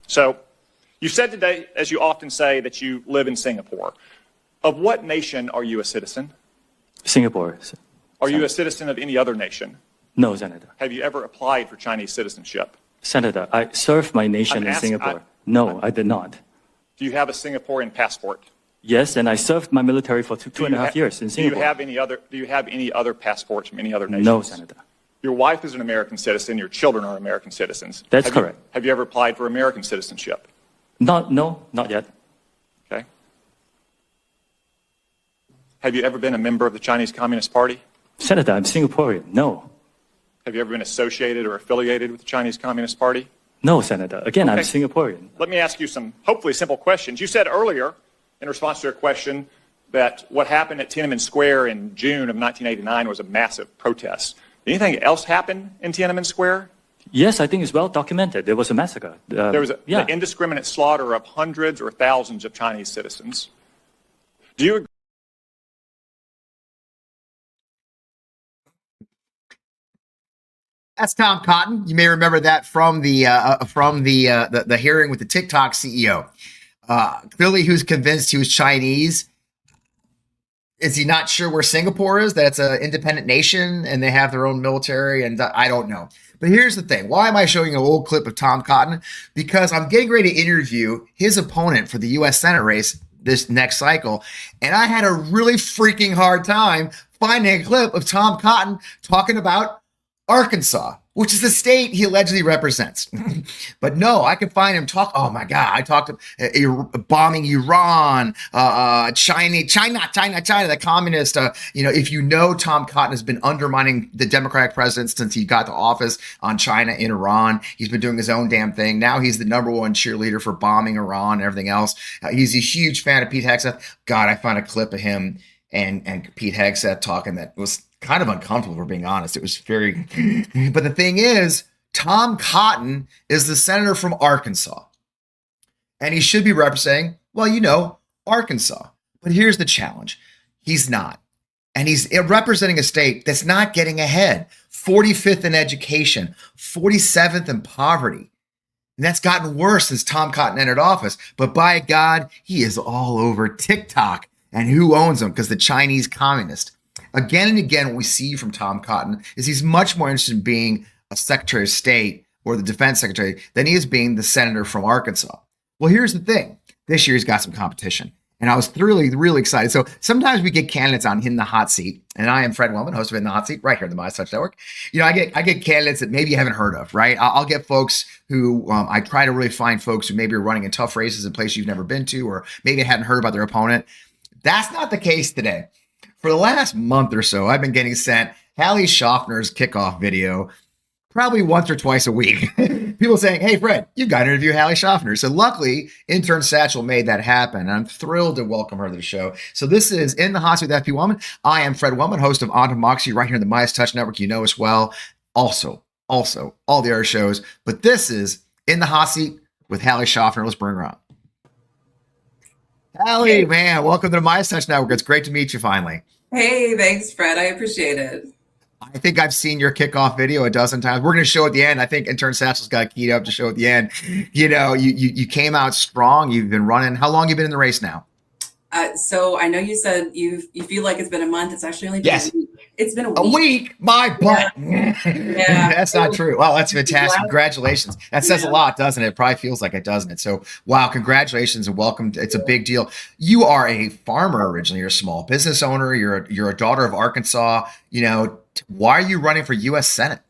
So you said today, as you often say, that you live in Singapore. Of what nation are you a citizen? Singapore. Are you a citizen of any other nation? No, Senator. Have you ever applied for Chinese citizenship? Senator, I served my nation in Singapore. No, I did not. Do you have a Singaporean passport? Yes, and I served my military for two and a half years in Singapore. Do you have any other passports from any other nations? No, Senator. Your wife is an American citizen. Your children are American citizens. That's correct. Have you ever applied for American citizenship? No, not yet. Okay. Have you ever been a member of the Chinese Communist Party? Senator, I'm Singaporean. No. Have you ever been associated or affiliated with the Chinese Communist Party? No, Senator. Again, Okay. I'm Singaporean. Let me ask you some hopefully simple questions. You said earlier, in response to a question, that what happened at Tiananmen Square in June of 1989 was a massive protest. Did anything else happen in Tiananmen Square? Yes, I think it's well documented. There was a massacre. There was the indiscriminate slaughter of hundreds or thousands of Chinese citizens. Do you agree? That's Tom Cotton. You may remember that from the hearing with the TikTok CEO. Clearly, who's convinced he was Chinese. Is he not sure where Singapore is? That it's an independent nation and they have their own military, and I don't know. But here's the thing. Why am I showing you an old clip of Tom Cotton? Because I'm getting ready to interview his opponent for the U.S. Senate race this next cycle, and I had a really freaking hard time finding a clip of Tom Cotton talking about Arkansas, which is the state he allegedly represents. But no, I can find him talk. Oh my God, I talked to bombing Iran, China, the communist. If you know, Tom Cotton has been undermining the Democratic president since he got to office on China and Iran. He's been doing his own damn thing. Now he's the #1 cheerleader for bombing Iran and everything else. He's a huge fan of Pete Hegseth. God, I found a clip of him and Pete Hegseth talking that was kind of uncomfortable, for being honest. It was very, but the thing is, Tom Cotton is the senator from Arkansas, and he should be representing, Arkansas. But here's the challenge. He's not. And he's representing a state that's not getting ahead. 45th in education, 47th in poverty. And that's gotten worse since Tom Cotton entered office. But by God, he is all over TikTok. And who owns him? Because the Chinese communist. Again and again, what we see from Tom Cotton is he's much more interested in being a Secretary of State or the Defense Secretary than he is being the senator from Arkansas. Well, here's the thing. This year he's got some competition. And I was really, really excited. So sometimes we get candidates on in the hot seat. And I am Fred Wellman, host of In the Hot Seat, right here on the MeidasTouch Network. I get candidates that maybe you haven't heard of, right? I'll get folks who I try to really find folks who maybe are running in tough races in places you've never been to, or maybe hadn't heard about their opponent. That's not the case today. For the last month or so, I've been getting sent Hallie Shoffner's kickoff video probably once or twice a week. People saying, hey, Fred, you've got to interview Hallie Shoffner. So luckily, intern Satchel made that happen. And I'm thrilled to welcome her to the show. So this is In the Hot Seat with FP Wellman. I am Fred Wellman, host of On Democracy right here on the MeidasTouch Network. You know us well. Also, all the other shows. But this is In the Hot Seat with Hallie Shoffner. Let's bring her on. Hallie, man, welcome to the MeidasTouch Network. It's great to meet you finally. Hey, thanks, Fred. I appreciate it. I think I've seen your kickoff video a dozen times. We're going to show at the end. I think intern Satchel's got keyed up to show at the end. You came out strong. You've been running. How long have you been in the race now? So I know you said you feel like it's been a month. It's actually only been a week. It's been a week. A week? My butt. Yeah. That's not true. Wow, that's fantastic. Congratulations. That says a lot, doesn't it? It probably feels like it, doesn't it? So, wow, congratulations and welcome. It's a big deal. You are a farmer originally. You're a small business owner. You're a daughter of Arkansas. Why are you running for U.S. Senate?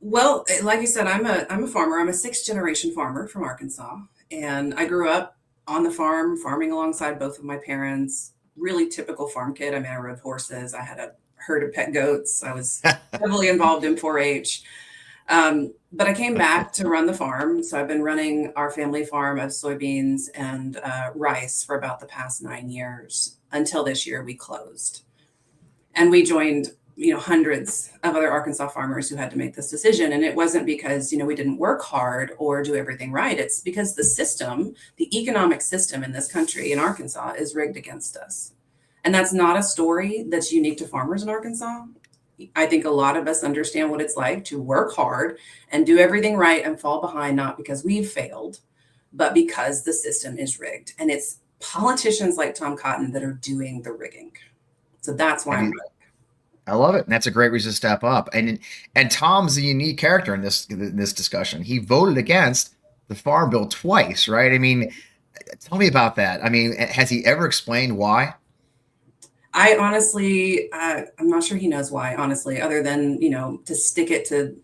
Well, like you said, I'm a farmer. I'm a 6th-generation farmer from Arkansas, and I grew up on the farm, farming alongside both of my parents. Really typical farm kid. I rode horses. I had a herd of pet goats. I was heavily involved in 4-H. But I came back to run the farm. So I've been running our family farm of soybeans and rice for about the past 9 years until this year we closed. And we joined hundreds of other Arkansas farmers who had to make this decision. And it wasn't because, we didn't work hard or do everything right. It's because the economic system in this country, in Arkansas, is rigged against us. And that's not a story that's unique to farmers in Arkansas. I think a lot of us understand what it's like to work hard and do everything right and fall behind, not because we've failed, but because the system is rigged. And it's politicians like Tom Cotton that are doing the rigging. So that's why I'm running. I love it. And that's a great reason to step up. And Tom's a unique character in this discussion. He voted against the farm bill twice, right? I mean, tell me about that. I mean, has he ever explained why? I honestly, I'm not sure he knows why, honestly, other than, to stick it to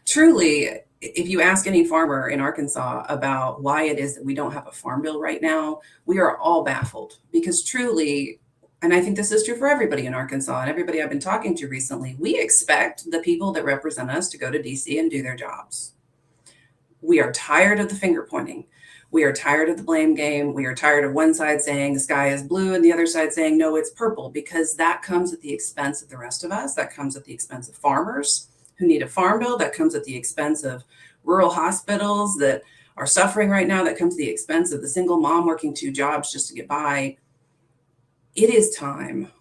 truly, if you ask any farmer in Arkansas about why it is that we don't have a farm bill right now, we are all baffled because truly, and I think this is true for everybody in Arkansas and everybody I've been talking to recently, we expect the people that represent us to go to DC and do their jobs. We are tired of the finger pointing. We are tired of the blame game. We are tired of one side saying the sky is blue and the other side saying, no, it's purple, because that comes at the expense of the rest of us. That comes at the expense of farmers who need a farm bill. That comes at the expense of rural hospitals that are suffering right now. That comes at the expense of the single mom working 2 jobs just to get by. It is time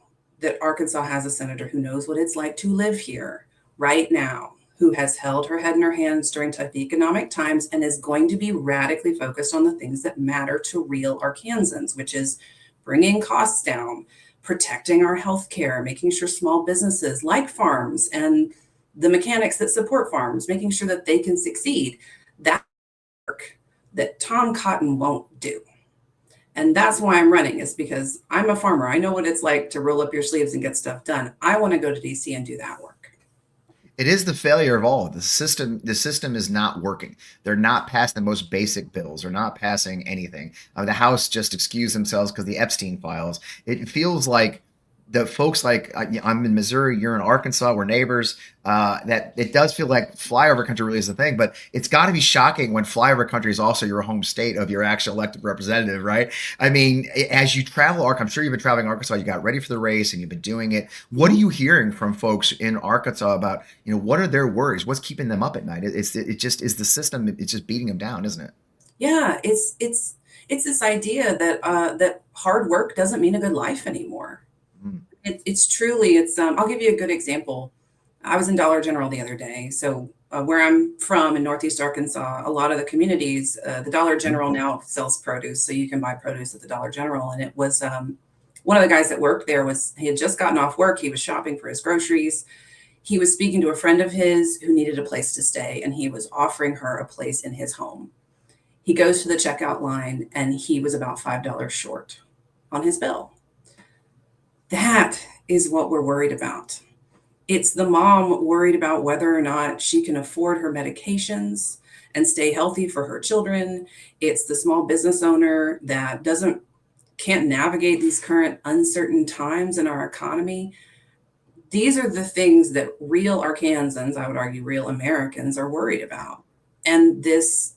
that Arkansas has a senator who knows what it's like to live here right now, who has held her head in her hands during tough economic times and is going to be radically focused on the things that matter to real Arkansans, which is bringing costs down, protecting our health care, making sure small businesses like farms and the mechanics that support farms, making sure that they can succeed. That work that Tom Cotton won't do. And that's why I'm running, is because I'm a farmer. I know what it's like to roll up your sleeves and get stuff done. I want to go to DC and do that work. It is the failure of all. The system is not working. They're not passing the most basic bills. They're not passing anything. The House just excused themselves because the Epstein files. It feels like the folks like I'm in Missouri, you're in Arkansas, we're neighbors. That it does feel like flyover country really is the thing, but it's got to be shocking when flyover country is also your home state of your actual elected representative, right? I mean, as you travel, I'm sure you've been traveling Arkansas, you got ready for the race and you've been doing it. What are you hearing from folks in Arkansas about, what are their worries? What's keeping them up at night? It just is the system. It's just beating them down, isn't it? Yeah, it's this idea that that hard work doesn't mean a good life anymore. Mm. It's truly, I'll give you a good example. I was in Dollar General the other day. So where I'm from in Northeast Arkansas, a lot of the communities, the Dollar General now sells produce. So you can buy produce at the Dollar General. And it was one of the guys that worked there he had just gotten off work. He was shopping for his groceries. He was speaking to a friend of his who needed a place to stay, and he was offering her a place in his home. He goes to the checkout line and he was about $5 short on his bill. That is what we're worried about. It's the mom worried about whether or not she can afford her medications and stay healthy for her children. It's the small business owner that can't navigate these current uncertain times in our economy. These are the things that real Arkansans, I would argue real Americans, are worried about. And this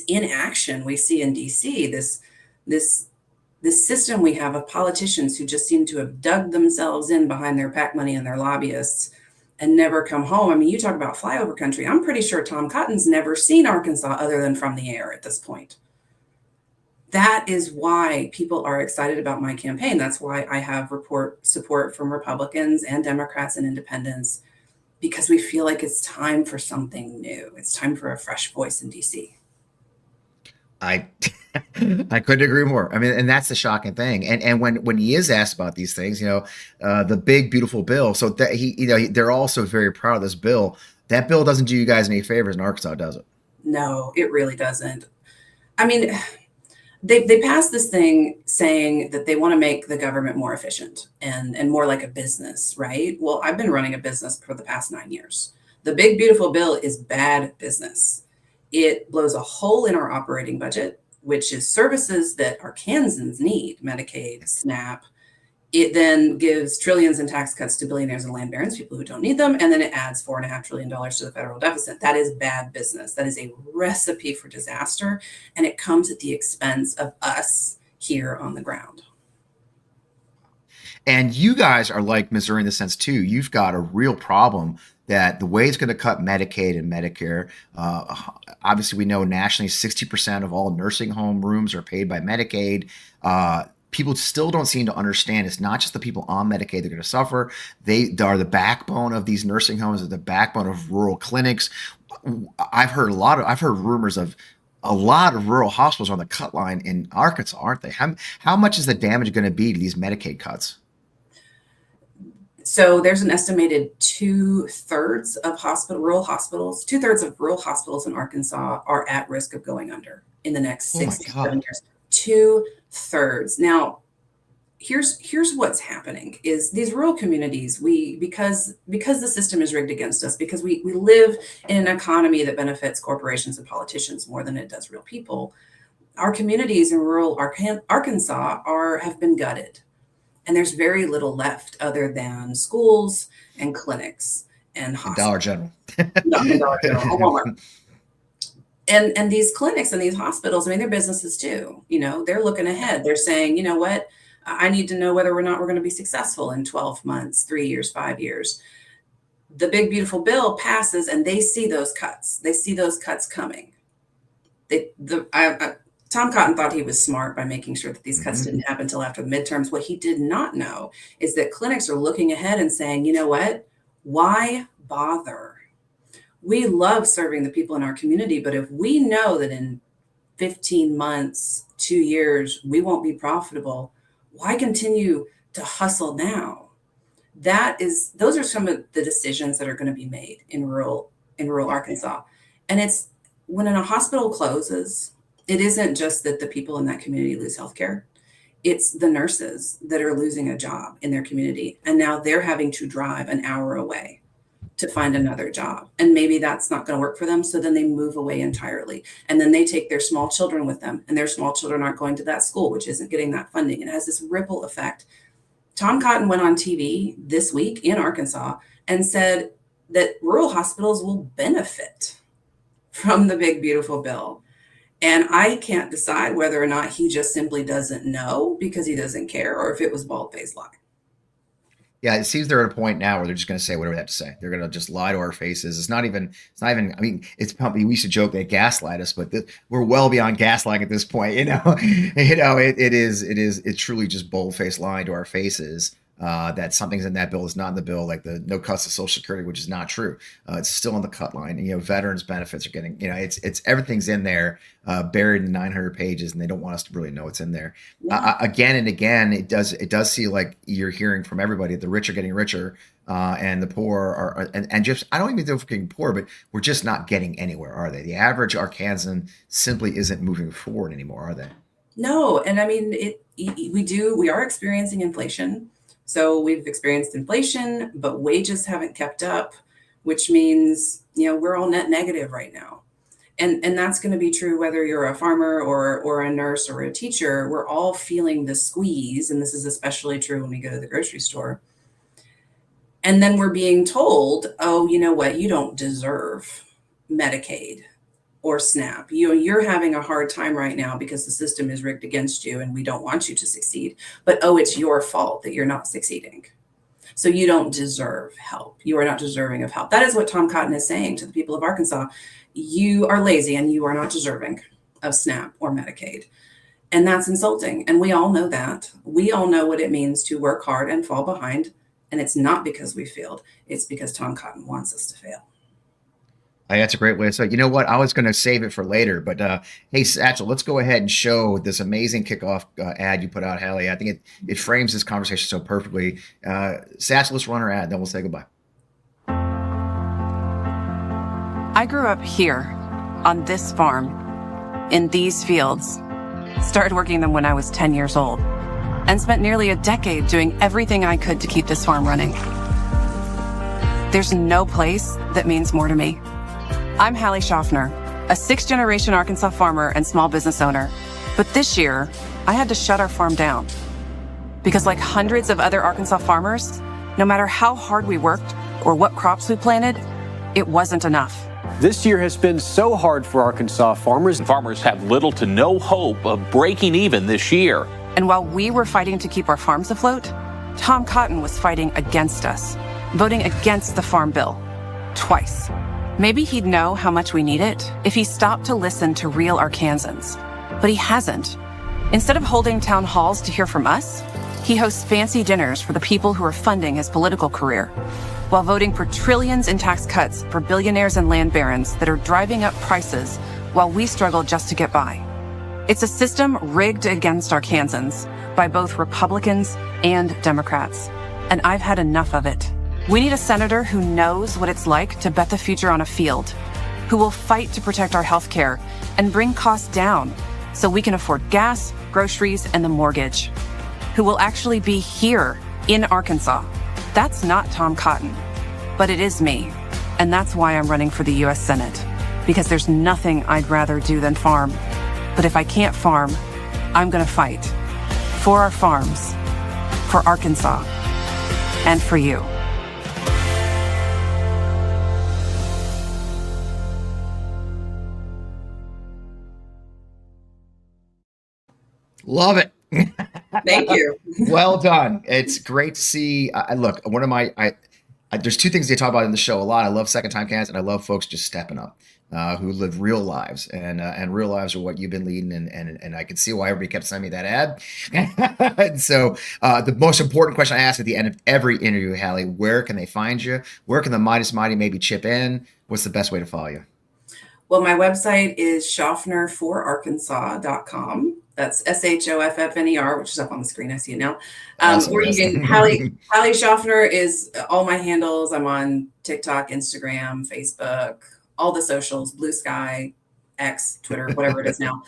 inaction we see in DC, this system we have of politicians who just seem to have dug themselves in behind their PAC money and their lobbyists and never come home. I mean, you talk about flyover country. I'm pretty sure Tom Cotton's never seen Arkansas other than from the air at this point. That is why people are excited about my campaign. That's why I have support from Republicans and Democrats and independents, because we feel like it's time for something new. It's time for a fresh voice in DC. I I couldn't agree more. I mean, and that's the shocking thing. And when he is asked about these things, the big beautiful bill. So that they're also very proud of this bill. That bill doesn't do you guys any favors in Arkansas, does it? No, it really doesn't. I mean, they passed this thing saying that they want to make the government more efficient and more like a business, right? Well, I've been running a business for the past 9 years. The big beautiful bill is bad business. It blows a hole in our operating budget, which is services that Arkansans need, Medicaid, SNAP. It then gives trillions in tax cuts to billionaires and land barons, people who don't need them. And then it adds $4.5 trillion to the federal deficit. That is bad business. That is a recipe for disaster. And it comes at the expense of us here on the ground. And you guys are like Missouri in the sense too. You've got a real problem that the way it's going to cut Medicaid and Medicare. Obviously, we know nationally 60% of all nursing home rooms are paid by Medicaid. people still don't seem to understand. It's not just the people on Medicaid that are going to suffer. They are the backbone of these nursing homes, are the backbone of rural clinics. I've heard rumors of a lot of rural hospitals on the cut line in Arkansas, aren't they? How much is the damage going to be to these Medicaid cuts? So there's an estimated 2/3 of rural hospitals in Arkansas are at risk of going under in the next 6 to 7 years. 2/3. Now, here's what's happening is these rural communities, because the system is rigged against us, because we live in an economy that benefits corporations and politicians more than it does real people. Our communities in rural Arkansas have been gutted. And there's very little left other than schools and clinics and hospitals. Dollar General. Dollar General, Walmart. And these clinics and these hospitals, I mean, they're businesses too. They're looking ahead. They're saying, you know what? I need to know whether or not we're going to be successful in 12 months, 3 years, 5 years. The big, beautiful bill passes and they see those cuts. They see those cuts coming. Tom Cotton thought he was smart by making sure that these cuts didn't happen until after the midterms. What he did not know is that clinics are looking ahead and saying, you know what? Why bother? We love serving the people in our community, but if we know that in 15 months, 2 years, we won't be profitable, why continue to hustle now? Those are some of the decisions that are going to be made in rural Arkansas. And it's when a hospital closes, it isn't just that the people in that community lose healthcare. It's the nurses that are losing a job in their community. And now they're having to drive an hour away to find another job. And maybe that's not going to work for them. So then they move away entirely. And then they take their small children with them. And their small children aren't going to that school, which isn't getting that funding. It has this ripple effect. Tom Cotton went on TV this week in Arkansas and said that rural hospitals will benefit from the big, beautiful bill. And I can't decide whether or not he just simply doesn't know because he doesn't care, or if it was bald-faced lie. Yeah, it seems they're at a point now where they're just going to say whatever they have to say. They're going to just lie to our faces. It's not even, I mean, it's probably, we used to joke they gaslight us, but we're well beyond gaslighting at this point. It's truly just bold-faced lying to our faces. That something's in that bill is not in the bill, like the no cuts to Social Security, which is not true. It's still on the cut line. And, veterans benefits are getting, it's everything's in there, buried in 900 pages, and they don't want us to really know it's in there. Yeah. Again and again, it does see like you're hearing from everybody, the rich are getting richer, and the poor are, and just, I don't even think we're getting poor, but we're just not getting anywhere, are they? The average Arkansan simply isn't moving forward anymore, are they? No, and I mean, we are experiencing inflation. So we've experienced inflation, but wages haven't kept up, which means, we're all net negative right now. And that's going to be true whether you're a farmer or a nurse or a teacher. We're all feeling the squeeze. And this is especially true when we go to the grocery store. And then we're being told, oh, you know what? You don't deserve Medicaid or SNAP. You're having a hard time right now because the system is rigged against you and we don't want you to succeed. But, it's your fault that you're not succeeding. So you don't deserve help. You are not deserving of help. That is what Tom Cotton is saying to the people of Arkansas. You are lazy and you are not deserving of SNAP or Medicaid. And that's insulting. And we all know that. We all know what it means to work hard and fall behind. And it's not because we failed. It's because Tom Cotton wants us to fail. That's a great way to say, you know what? I was going to save it for later, but hey, Satchel, let's go ahead and show this amazing kickoff ad you put out, Hallie. I think it frames this conversation so perfectly. Satchel, let's run our ad, then we'll say goodbye. I grew up here, on this farm, in these fields. Started working them when I was 10 years old, and spent nearly a decade doing everything I could to keep this farm running. There's no place that means more to me. I'm Hallie Shoffner, a 6th-generation Arkansas farmer and small business owner. But this year, I had to shut our farm down. Because like hundreds of other Arkansas farmers, no matter how hard we worked or what crops we planted, it wasn't enough. This year has been so hard for Arkansas farmers. Farmers have little to no hope of breaking even this year. And while we were fighting to keep our farms afloat, Tom Cotton was fighting against us, voting against the farm bill, twice. Maybe he'd know how much we need it if he stopped to listen to real Arkansans. But he hasn't. Instead of holding town halls to hear from us, he hosts fancy dinners for the people who are funding his political career, while voting for trillions in tax cuts for billionaires and land barons that are driving up prices while we struggle just to get by. It's a system rigged against Arkansans by both Republicans and Democrats, and I've had enough of it. We need a senator who knows what it's like to bet the future on a field, who will fight to protect our health care and bring costs down so we can afford gas, groceries, and the mortgage, who will actually be here in Arkansas. That's not Tom Cotton, but it is me, and that's why I'm running for the U.S. Senate, because there's nothing I'd rather do than farm. But if I can't farm, I'm gonna fight for our farms, for Arkansas, and for you. Love it. Thank you. Well done. It's great to see. Look, one of my, there's two things they talk about in the show a lot. I love second time candidates, and I love folks just stepping up, who live real lives, and real lives are what you've been leading. And I can see why everybody kept sending me that ad. And so the most important question I ask at the end of every interview, Hallie, where can they find you? Where can the Meidas Mighty maybe chip in? What's the best way to follow you? Well, my website is shoffnerforarkansas.com. That's SHOFFNER, which is up on the screen. I see it now. Or you can, Hallie Shoffner is all my handles. I'm on TikTok, Instagram, Facebook, all the socials, Blue Sky, X, Twitter, whatever it is now.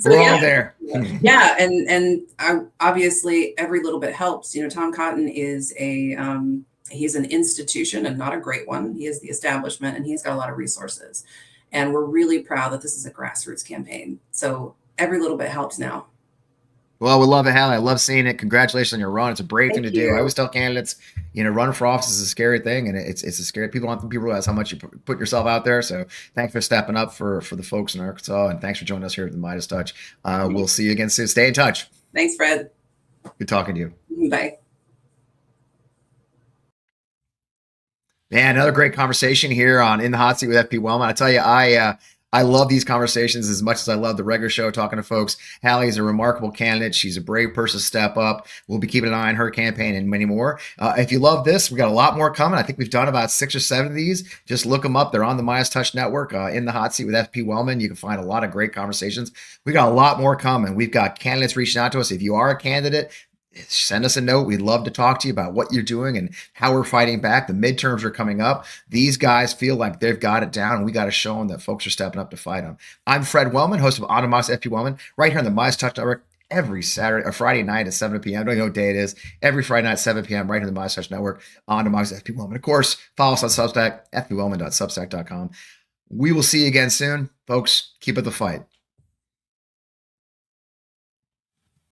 We're all there. Yeah. And I, obviously every little bit helps. You know, Tom Cotton is he's an institution and not a great one. He is the establishment, and he's got a lot of resources. And we're really proud that this is a grassroots campaign. So every little bit helps now. Well, we love it, Hallie. I love seeing it. Congratulations on your run. It's a brave thing to do. I always tell candidates, running for office is a scary thing, and it's a scary. People don't think people realize how much you put yourself out there. So thanks for stepping up for the folks in Arkansas, and thanks for joining us here at the MeidasTouch. We'll see you again soon. Stay in touch. Thanks, Fred. Good talking to you. Bye. Man, another great conversation here on In the Hot Seat with FP Wellman. I tell you, I love these conversations as much as I love the regular show talking to folks. Hallie is a remarkable candidate. She's a brave person to step up. We'll be keeping an eye on her campaign and many more. If you love this, we got a lot more coming. I think we've done about 6 or 7 of these. Just look them up. They're on the MeidasTouch Network. In the Hot Seat with FP Wellman. You can find a lot of great conversations. We got a lot more coming. We've got candidates reaching out to us. If you are a candidate, send us a note. We'd love to talk to you about what you're doing and how we're fighting back. The midterms are coming up. These guys feel like they've got it down, and we got to show them that folks are stepping up to fight them. I'm Fred Wellman, host of On Demand FP Wellman, right here on the MeidasTouch Network every Saturday or Friday night at 7 p.m. I don't know what day it is. Every Friday night at 7 p.m. right here on the MeidasTouch Network on Demand FP Wellman. Of course, follow us on Substack, fpwellman.substack.com. We will see you again soon. Folks, keep up the fight.